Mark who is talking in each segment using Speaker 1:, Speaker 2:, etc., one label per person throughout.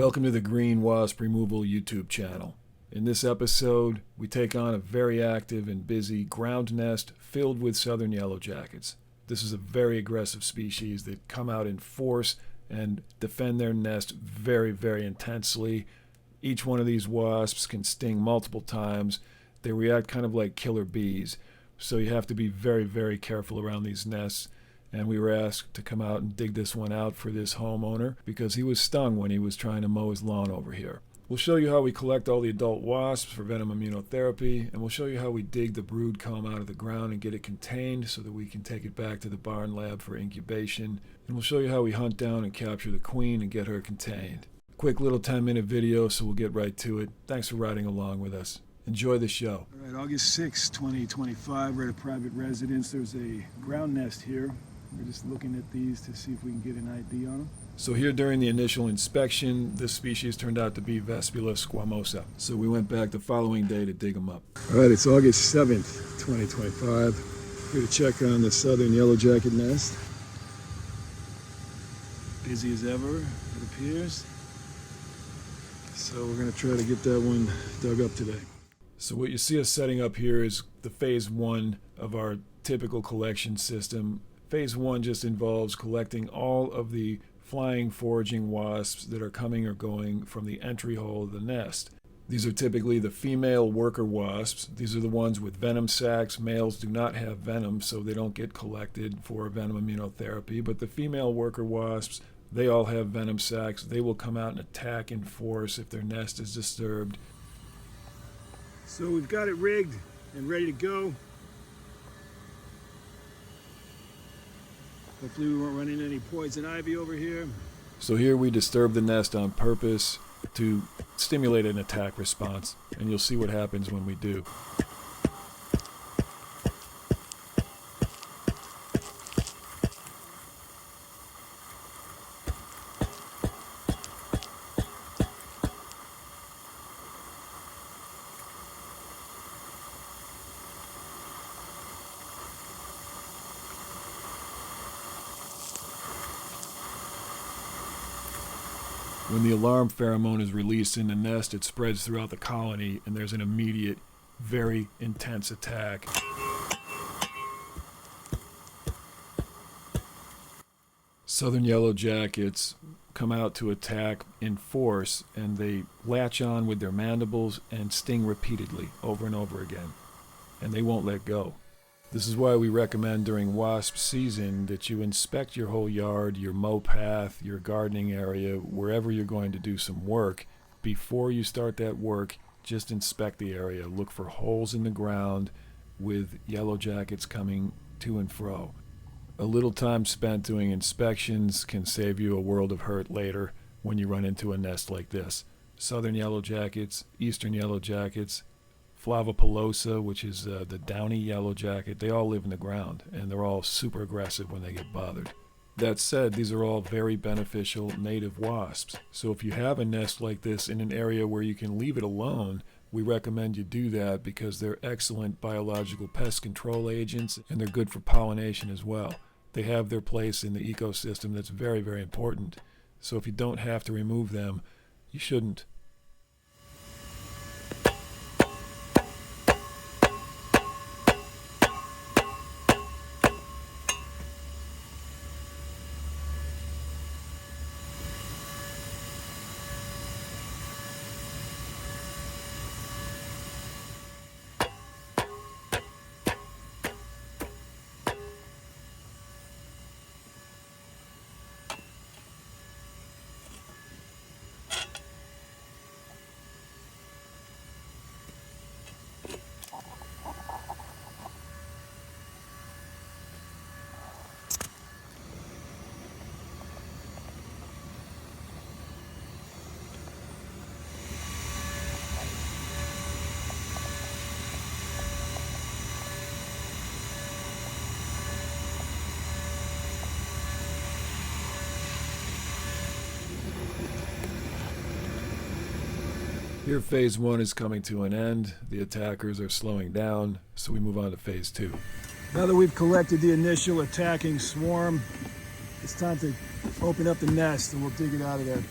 Speaker 1: Welcome to the Green Wasp Removal YouTube channel. In this episode, we take on a very active and busy ground nest filled with Southern Yellowjackets. This is a very aggressive species that come out in force and defend their nest very, very intensely. Each one of these wasps can sting multiple times. They react kind of like killer bees, so you have to be very, very careful around these nests. And we were asked to come out and dig this one out for this homeowner because he was stung when he was trying to mow his lawn over here. We'll show you how we collect all the adult wasps for Venom Immunotherapy, and we'll show you how we dig the brood comb out of the ground and get it contained so that we can take it back to the barn lab for incubation. And we'll show you how we hunt down and capture the queen and get her contained. Quick little 10-minute video, so we'll get right to it. Thanks for riding along with us. Enjoy the show. All right, August 6, 2025, we're at a private residence. There's a ground nest here. We're just looking at these to see if we can get an ID on them. So here during the initial inspection, this species turned out to be Vespula squamosa. So we went back the following day to dig them up. All right, it's August 7th, 2025. Here to check on the Southern Yellowjacket nest. Busy as ever, it appears. So we're gonna try to get that one dug up today. So what you see us setting up here is the phase one of our typical collection system. Phase one just involves collecting all of the flying foraging wasps that are coming or going from the entry hole of the nest. These are typically the female worker wasps. These are the ones with venom sacs. Males do not have venom, so they don't get collected for venom immunotherapy. But the female worker wasps, they all have venom sacs. They will come out and attack in force if their nest is disturbed. So we've got it rigged and ready to go. Hopefully we weren't running any poison ivy over here. So here we disturb the nest on purpose to stimulate an attack response, and you'll see what happens when we do. When the alarm pheromone is released in the nest, it spreads throughout the colony, and there's an immediate, very intense attack. Southern Yellowjackets come out to attack in force, and they latch on with their mandibles and sting repeatedly over and over again, and they won't let go. This is why we recommend during wasp season that you inspect your whole yard, your mow path, your gardening area, wherever you're going to do some work. Before you start that work, just inspect the area. Look for holes in the ground with yellowjackets coming to and fro. A little time spent doing inspections can save you a world of hurt later when you run into a nest like this. Southern Yellowjackets, Eastern Yellowjackets, Flavopalosa, which is the downy yellowjacket, they all live in the ground, and they're all super aggressive when they get bothered. That said, these are all very beneficial native wasps. So if you have a nest like this in an area where you can leave it alone, we recommend you do that because they're excellent biological pest control agents, and they're good for pollination as well. They have their place in the ecosystem that's very, very important. So if you don't have to remove them, you shouldn't. Here phase one is coming to an end. The attackers are slowing down, so we move on to phase two. Now that we've collected the initial attacking swarm, it's time to open up the nest and we'll dig it out of there.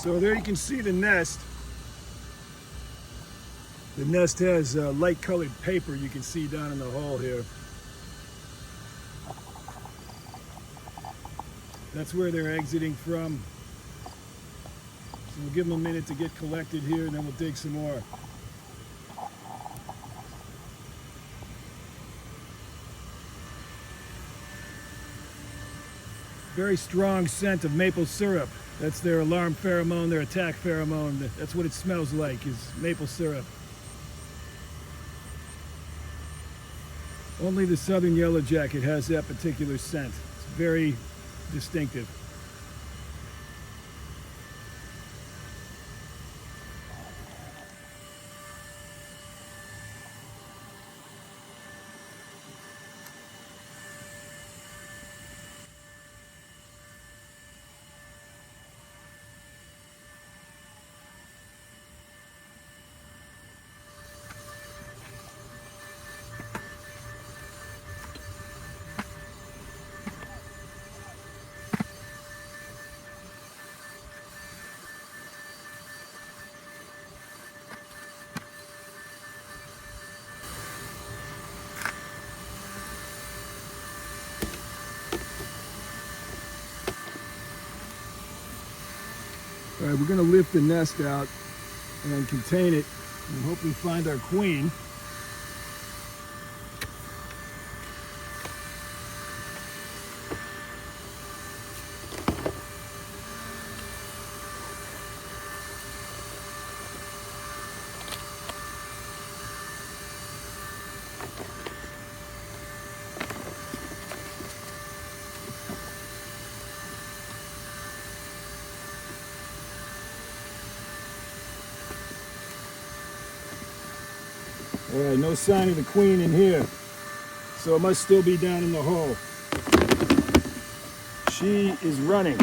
Speaker 1: So there you can see the nest. The nest has light colored paper you can see down in the hole here. That's where they're exiting from. So we'll give them a minute to get collected here, and then we'll dig some more. Very strong scent of maple syrup. That's their alarm pheromone, their attack pheromone. That's what it smells like, is maple syrup. Only the Southern Yellowjacket has that particular scent. It's very distinctive. All right, we're going to lift the nest out and contain it and hopefully find our queen. All right, no sign of the queen in here, so it must still be down in the hole. She is running.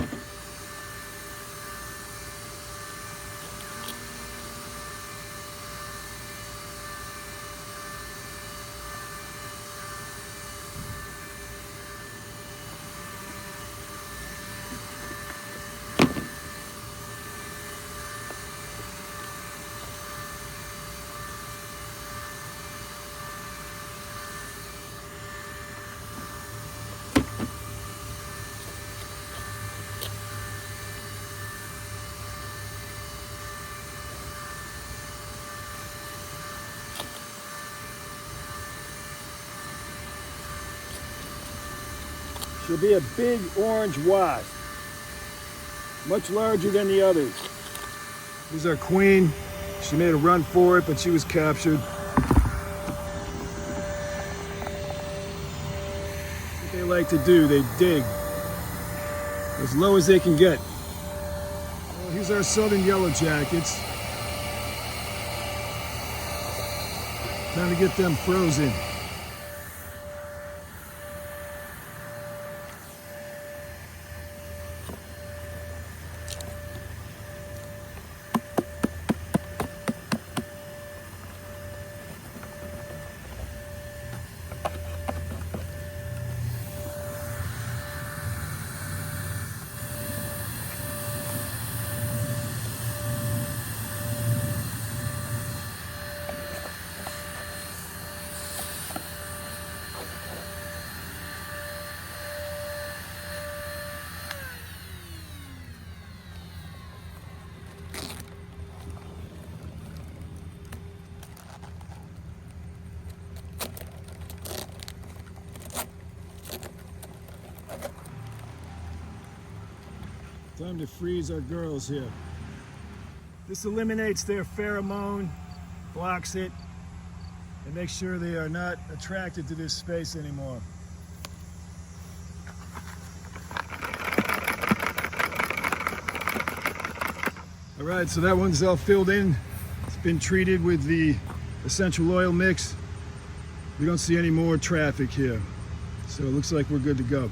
Speaker 1: She'll be a big orange wasp, much larger than the others. This is our queen. She made a run for it, but she was captured. What they like to do, they dig as low as they can get. Well, here's our Southern Yellowjackets. Time to get them frozen. Time to freeze our girls here. This eliminates their pheromone, blocks it, and makes sure they are not attracted to this space anymore. All right, so that one's all filled in. It's been treated with the essential oil mix. We don't see any more traffic here, so it looks like we're good to go.